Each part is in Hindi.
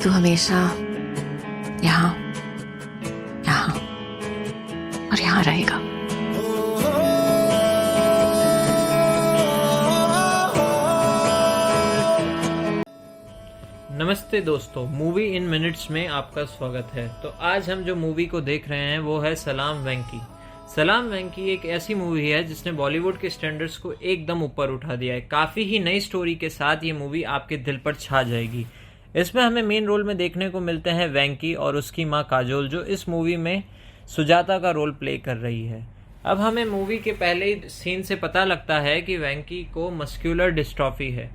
तू हमेशा यहाँ यहाँ और यहाँ रहेगा। नमस्ते दोस्तों, मूवी इन मिनट्स में आपका स्वागत है। तो आज हम जो मूवी को देख रहे हैं वो है सलाम वेंकी। सलाम वेंकी एक ऐसी मूवी है जिसने बॉलीवुड के स्टैंडर्ड्स को एकदम ऊपर उठा दिया है। काफ़ी ही नई स्टोरी के साथ ये मूवी आपके दिल पर छा जाएगी। इसमें हमें मेन रोल में देखने को मिलते हैं वेंकी और उसकी माँ काजोल, जो इस मूवी में सुजाता का रोल प्ले कर रही है। अब हमें मूवी के पहले ही सीन से पता लगता है कि वेंकी को मस्कुलर डिस्ट्रॉफी है।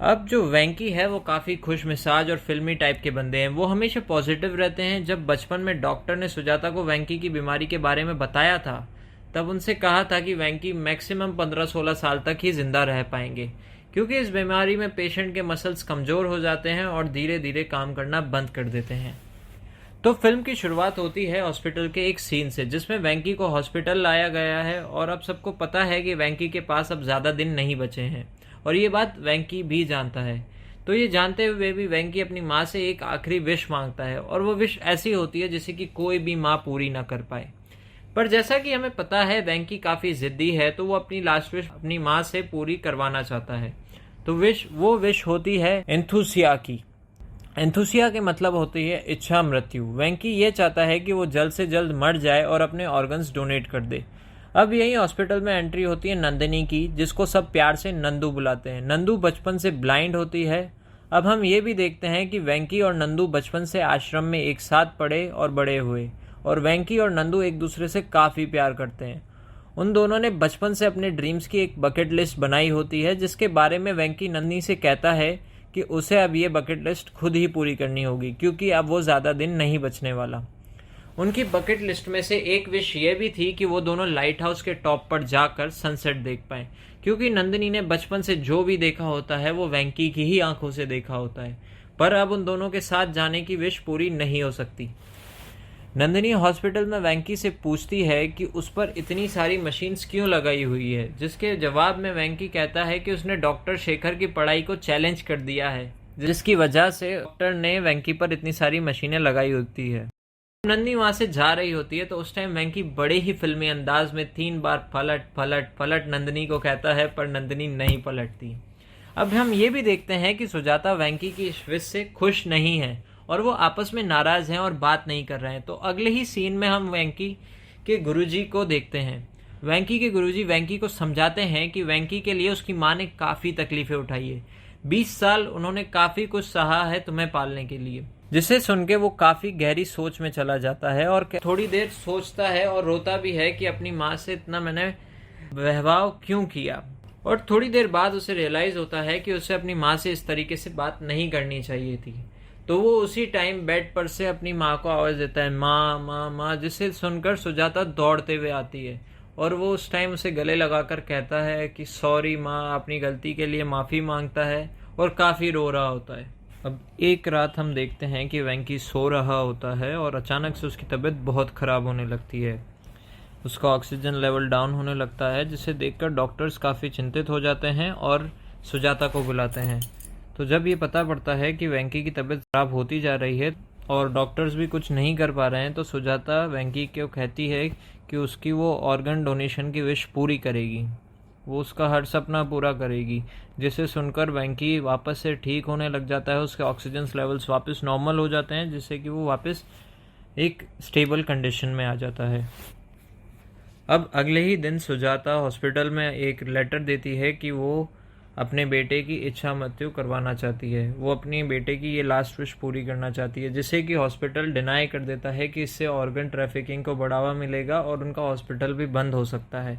अब जो वेंकी है वो काफ़ी खुश मिजाज और फिल्मी टाइप के बंदे हैं। वो हमेशा पॉजिटिव रहते हैं। जब बचपन में डॉक्टर ने सुजाता को वेंकी की बीमारी के बारे में बताया था, तब उनसे कहा था कि वेंकी मैक्सिमम 15-16 साल तक ही जिंदा रह पाएंगे, क्योंकि इस बीमारी में पेशेंट के मसल्स कमज़ोर हो जाते हैं और धीरे धीरे काम करना बंद कर देते हैं। तो फिल्म की शुरुआत होती है हॉस्पिटल के एक सीन से, जिसमें वेंकी को हॉस्पिटल लाया गया है और अब सबको पता है कि वेंकी के पास अब ज़्यादा दिन नहीं बचे हैं, और ये बात वेंकी भी जानता है। तो ये जानते हुए भी वेंकी अपनी माँ से एक आखिरी विश मांगता है, और वो विश ऐसी होती है जिसे कि कोई भी माँ पूरी ना कर पाए। पर जैसा कि हमें पता है वेंकी काफ़ी ज़िद्दी है, तो वो अपनी लास्ट विश अपनी माँ से पूरी करवाना चाहता है। तो वो विश होती है एंथुसिया की। एंथुसिया के मतलब होती है इच्छा मृत्यु। वेंकी ये चाहता है कि वो जल्द से जल्द मर जाए और अपने ऑर्गन्स डोनेट कर दे। अब यही हॉस्पिटल में एंट्री होती है नंदिनी की, जिसको सब प्यार से नंदू बुलाते हैं। नंदू बचपन से ब्लाइंड होती है। अब हम ये भी देखते हैं कि वेंकी और नंदू बचपन से आश्रम में एक साथ पढ़े और बड़े हुए, और वेंकी और नंदू एक दूसरे से काफ़ी प्यार करते हैं। उन दोनों ने बचपन से अपने ड्रीम्स की एक बकेट लिस्ट बनाई होती है, जिसके बारे में वेंकी नंदिनी से कहता है कि उसे अब ये बकेट लिस्ट खुद ही पूरी करनी होगी, क्योंकि अब वो ज़्यादा दिन नहीं बचने वाला। उनकी बकेट लिस्ट में से एक विश ये भी थी कि वो दोनों लाइट हाउस के टॉप पर जाकर सनसेट देख पाएं, क्योंकि नंदिनी ने बचपन से जो भी देखा होता है वो वेंकी की ही आंखों से देखा होता है। पर अब उन दोनों के साथ जाने की विश पूरी नहीं हो सकती। नंदिनी हॉस्पिटल में वेंकी से पूछती है कि उस पर इतनी सारी मशीन्स क्यों लगाई हुई है, जिसके जवाब में वेंकी कहता है कि उसने डॉक्टर शेखर की पढ़ाई को चैलेंज कर दिया है, जिसकी वजह से डॉक्टर ने वेंकी पर इतनी सारी मशीनें लगाई होती है। नंदिनी वहां से जा रही होती है तो उस टाइम वेंकी बड़े ही फिल्मी अंदाज में 3 बार पलट पलट पलट नंदिनी को कहता है, पर नंदिनी नहीं पलटती। अब हम ये भी देखते हैं कि सुजाता वेंकी की इस विश से खुश नहीं है और वो आपस में नाराज हैं और बात नहीं कर रहे हैं। तो अगले ही सीन में हम वेंकी के गुरुजी को देखते हैं। वेंकी के गुरुजी वेंकी को समझाते हैं कि वेंकी के लिए उसकी माँ ने काफ़ी तकलीफें उठाई है। 20 साल उन्होंने काफ़ी कुछ सहा है तुम्हें पालने के लिए, जिसे सुन के वो काफ़ी गहरी सोच में चला जाता है और थोड़ी देर सोचता है और रोता भी है कि अपनी माँ से इतना मैंने बहवाव क्यों किया। और थोड़ी देर बाद उसे रियलाइज़ होता है कि उसे अपनी माँ से इस तरीके से बात नहीं करनी चाहिए थी। तो वो उसी टाइम बेड पर से अपनी माँ को आवाज़ देता है, माँ माँ माँ, जिसे सुनकर सुजाता दौड़ते हुए आती है और वो उस टाइम उसे गले लगाकर कहता है कि सॉरी माँ, अपनी गलती के लिए माफ़ी मांगता है और काफ़ी रो रहा होता है। अब एक रात हम देखते हैं कि वेंकी सो रहा होता है और अचानक से उसकी तबीयत बहुत ख़राब होने लगती है। उसका ऑक्सीजन लेवल डाउन होने लगता है, जिसे देखकर डॉक्टर्स काफ़ी चिंतित हो जाते हैं और सुजाता को बुलाते हैं। तो जब ये पता पड़ता है कि वेंकी की तबीयत ख़राब होती जा रही है और डॉक्टर्स भी कुछ नहीं कर पा रहे हैं, तो सुजाता वेंकी को कहती है कि उसकी वो ऑर्गन डोनेशन की विश पूरी करेगी, वो उसका हर सपना पूरा करेगी। जिसे सुनकर वेंकी वापस से ठीक होने लग जाता है। उसके ऑक्सीजन लेवल्स वापस नॉर्मल हो जाते हैं, जिससे कि वो वापस एक स्टेबल कंडीशन में आ जाता है। अब अगले ही दिन सुजाता हॉस्पिटल में एक लेटर देती है कि वो अपने बेटे की इच्छा मृत्यु करवाना चाहती है। वो अपनी बेटे की ये लास्ट विश पूरी करना चाहती है, जिसे कि हॉस्पिटल डिनाई कर देता है कि इससे ऑर्गन ट्रैफिकिंग को बढ़ावा मिलेगा और उनका हॉस्पिटल भी बंद हो सकता है।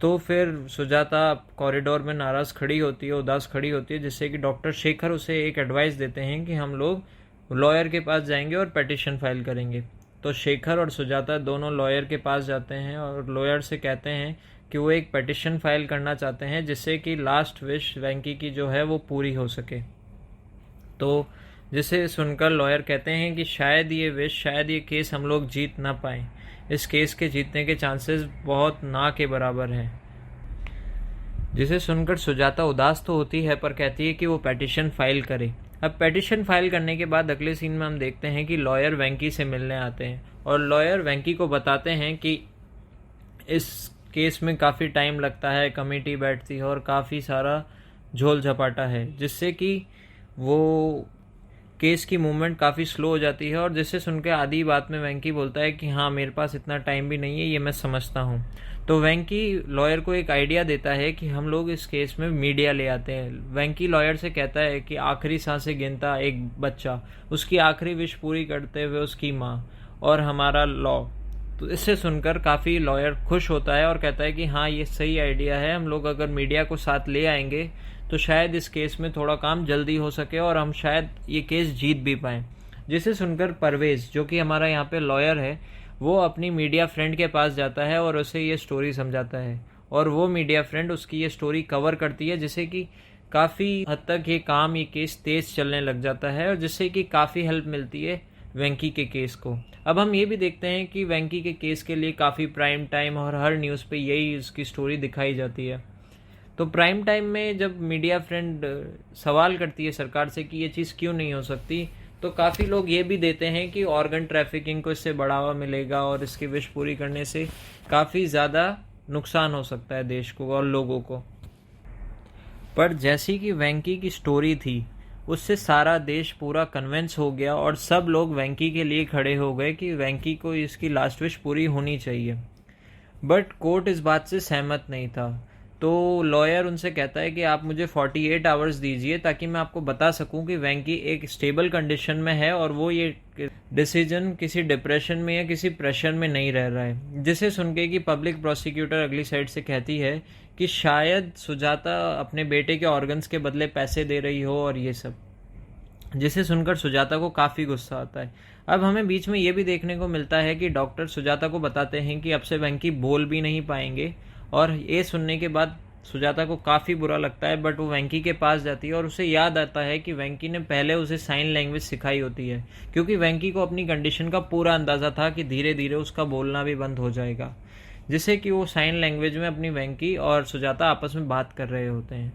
तो फिर सुजाता कॉरिडोर में नाराज़ खड़ी होती है, उदास खड़ी होती है, जिससे कि डॉक्टर शेखर उसे एक एडवाइस देते हैं कि हम लोग लॉयर के पास जाएंगे और पिटीशन फाइल करेंगे। तो शेखर और सुजाता दोनों लॉयर के पास जाते हैं और लॉयर से कहते हैं कि वो एक पिटीशन फाइल करना चाहते हैं, जिससे कि लास्ट विश वेंकी की जो है वो पूरी हो सके। तो जिसे सुनकर लॉयर कहते हैं कि शायद ये केस हम लोग जीत ना पाएं। इस केस के जीतने के चांसेस बहुत ना के बराबर हैं। जिसे सुनकर सुजाता उदास तो होती है, पर कहती है कि वो पिटीशन फाइल करे। अब पेटिशन फाइल करने के बाद अगले सीन में हम देखते हैं कि लॉयर वेंकी से मिलने आते हैं और लॉयर वेंकी को बताते हैं कि इस केस में काफ़ी टाइम लगता है, कमेटी बैठती है और काफ़ी सारा झोल झपाटा है, जिससे कि वो केस की मूवमेंट काफ़ी स्लो हो जाती है। और जिससे सुन के आधी बात में वेंकी बोलता है कि हाँ, मेरे पास इतना टाइम भी नहीं है, ये मैं समझता हूँ। तो वेंकी लॉयर को एक आइडिया देता है कि हम लोग इस केस में मीडिया ले आते हैं। वेंकी लॉयर से कहता है कि आखिरी सांसें गिनता एक बच्चा, उसकी आखिरी विश पूरी करते हुए उसकी माँ और हमारा लॉ। तो इससे सुनकर काफ़ी लॉयर खुश होता है और कहता है कि हाँ, ये सही आइडिया है, हम लोग अगर मीडिया को साथ ले आएंगे तो शायद इस केस में थोड़ा काम जल्दी हो सके और हम शायद ये केस जीत भी पाएँ। जिसे सुनकर परवेज, जो कि हमारा यहाँ पे लॉयर है, वो अपनी मीडिया फ्रेंड के पास जाता है और उसे ये स्टोरी समझाता है और वो मीडिया फ्रेंड उसकी ये स्टोरी कवर करती है, जिससे कि काफ़ी हद तक ये केस तेज़ चलने लग जाता है और जिससे कि काफ़ी हेल्प मिलती है वेंकी के केस को। अब हम ये भी देखते हैं कि वेंकी के केस के लिए काफ़ी प्राइम टाइम और हर न्यूज़ पे यही उसकी स्टोरी दिखाई जाती है। तो प्राइम टाइम में जब मीडिया फ्रेंड सवाल करती है सरकार से कि ये चीज़ क्यों नहीं हो सकती, तो काफ़ी लोग ये भी देते हैं कि ऑर्गन ट्रैफिकिंग को इससे बढ़ावा मिलेगा और इसकी विश पूरी करने से काफ़ी ज़्यादा नुकसान हो सकता है देश को और लोगों को। पर जैसी कि वेंकी की स्टोरी थी, उससे सारा देश पूरा कन्विंस हो गया और सब लोग वेंकी के लिए खड़े हो गए कि वेंकी को इसकी लास्ट विश पूरी होनी चाहिए। बट कोर्ट इस बात से सहमत नहीं था। तो लॉयर उनसे कहता है कि आप मुझे 48 आवर्स दीजिए ताकि मैं आपको बता सकूं कि वेंकी एक स्टेबल कंडीशन में है और वो ये डिसीजन किसी डिप्रेशन में या किसी प्रेशर में नहीं रह रहा है। जिसे सुन के कि पब्लिक प्रोसिक्यूटर अगली साइड से कहती है कि शायद सुजाता अपने बेटे के ऑर्गन्स के बदले पैसे दे रही हो और ये सब, जिसे सुनकर सुजाता को काफ़ी गुस्सा आता है। अब हमें बीच में ये भी देखने को मिलता है कि डॉक्टर सुजाता को बताते हैं कि अब से वेंकी बोल भी नहीं पाएंगे और ये सुनने के बाद सुजाता को काफ़ी बुरा लगता है। बट वो वेंकी के पास जाती है और उसे याद आता है कि वेंकी ने पहले उसे साइन लैंग्वेज सिखाई होती है, क्योंकि वेंकी को अपनी कंडीशन का पूरा अंदाज़ा था कि धीरे धीरे उसका बोलना भी बंद हो जाएगा, जिससे कि वो साइन लैंग्वेज में अपनी वेंकी और सुजाता आपस में बात कर रहे होते हैं।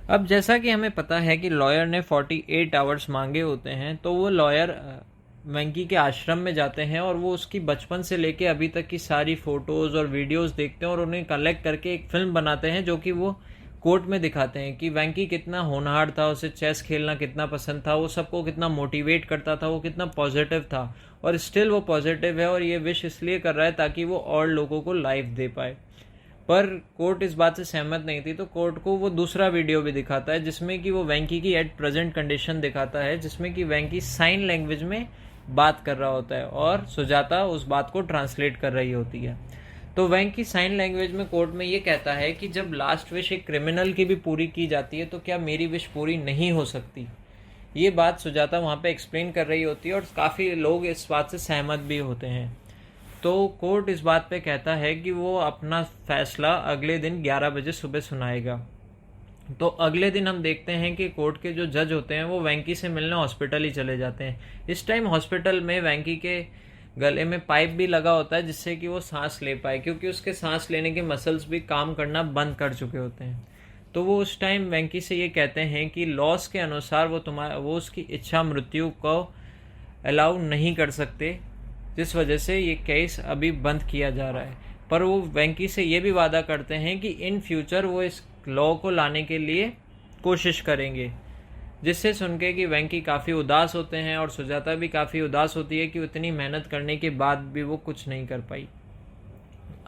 अब जैसा कि हमें पता है कि लॉयर ने 48 आवर्स मांगे होते हैं, तो वो लॉयर वेंकी के आश्रम में जाते हैं और वो उसकी बचपन से लेके अभी तक की सारी फ़ोटोज़ और वीडियोज़ देखते हैं और उन्हें कलेक्ट करके एक फ़िल्म बनाते हैं, जो कि वो कोर्ट में दिखाते हैं कि वेंकी कितना होनहार था, उसे चेस खेलना कितना पसंद था, वो सबको कितना मोटिवेट करता था, वो कितना पॉजिटिव था और स्टिल वो पॉजिटिव है और ये विश इसलिए कर रहा है ताकि वो और लोगों को लाइफ दे पाए। पर कोर्ट इस बात से सहमत नहीं थी, तो कोर्ट को वो दूसरा वीडियो भी दिखाता है जिसमें कि वो वेंकी की एट प्रेजेंट कंडीशन दिखाता है, जिसमें कि वेंकी साइन लैंग्वेज में बात कर रहा होता है और सुजाता उस बात को ट्रांसलेट कर रही होती है। तो वेंकी साइन लैंग्वेज में कोर्ट में ये कहता है कि जब लास्ट विश एक क्रिमिनल की भी पूरी की जाती है तो क्या मेरी विश पूरी नहीं हो सकती। ये बात सुजाता वहाँ पे एक्सप्लेन कर रही होती है और काफ़ी लोग इस बात से सहमत भी होते हैं। तो कोर्ट इस बात पे कहता है कि वो अपना फैसला अगले दिन 11 बजे सुबह सुनाएगा। तो अगले दिन हम देखते हैं कि कोर्ट के जो जज होते हैं वो वेंकी से मिलने हॉस्पिटल ही चले जाते हैं। इस टाइम हॉस्पिटल में वेंकी के गले में पाइप भी लगा होता है जिससे कि वो सांस ले पाए, क्योंकि उसके सांस लेने के मसल्स भी काम करना बंद कर चुके होते हैं। तो वो उस टाइम वेंकी से ये कहते हैं कि लॉस के अनुसार वो उसकी इच्छा मृत्यु को अलाउ नहीं कर सकते, जिस वजह से ये केस अभी बंद किया जा रहा है। पर वो वेंकी से ये भी वादा करते हैं कि इन फ्यूचर वो इस लॉ को लाने के लिए कोशिश करेंगे। जिससे सुन के कि वेंकी काफ़ी उदास होते हैं और सुजाता भी काफ़ी उदास होती है कि उतनी मेहनत करने के बाद भी वो कुछ नहीं कर पाई।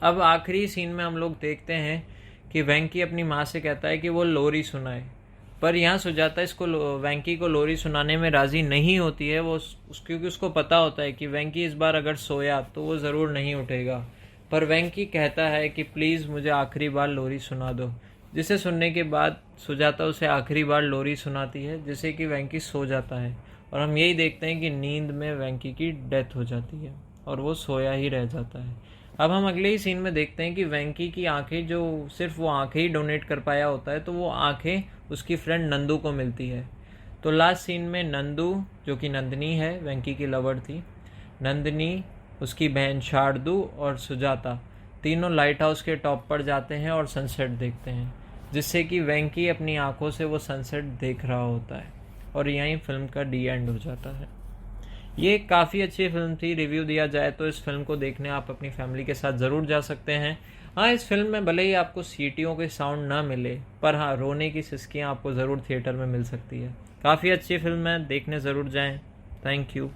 अब आखिरी सीन में हम लोग देखते हैं कि वेंकी अपनी माँ से कहता है कि वो लोरी सुनाए, पर यहाँ सुजाता वेंकी को लोरी सुनाने में राज़ी नहीं होती है। क्योंकि उसको पता होता है कि वेंकी इस बार अगर सोया तो वो ज़रूर नहीं उठेगा। पर वेंकी कहता है कि प्लीज़ मुझे आखिरी बार लोरी सुना दो, जिसे सुनने के बाद सुजाता उसे आखिरी बार लोरी सुनाती है, जिससे कि वेंकी सो जाता है और हम यही देखते हैं कि नींद में वेंकी की डेथ हो जाती है और वो सोया ही रह जाता है। अब हम अगले ही सीन में देखते हैं कि वेंकी की आंखें, जो सिर्फ वो आंखें ही डोनेट कर पाया होता है, तो वो आंखें उसकी फ्रेंड नंदू को मिलती है। तो लास्ट सीन में नंदू, जो कि नंदिनी है, वेंकी की लवर थी, नंदिनी, उसकी बहन शारदू और सुजाता तीनों लाइट हाउस के टॉप पर जाते हैं और सनसेट देखते हैं, जिससे कि वेंकी अपनी आंखों से वो सनसेट देख रहा होता है। और यहीं फिल्म का डी एंड हो जाता है। ये काफ़ी अच्छी फिल्म थी। रिव्यू दिया जाए तो इस फिल्म को देखने आप अपनी फैमिली के साथ ज़रूर जा सकते हैं। हाँ, इस फिल्म में भले ही आपको सीटियों के साउंड ना मिले, पर हाँ, रोने की सिसकियाँ आपको ज़रूर थिएटर में मिल सकती है। काफ़ी अच्छी फिल्म है, देखने ज़रूर जाएं। Thank you.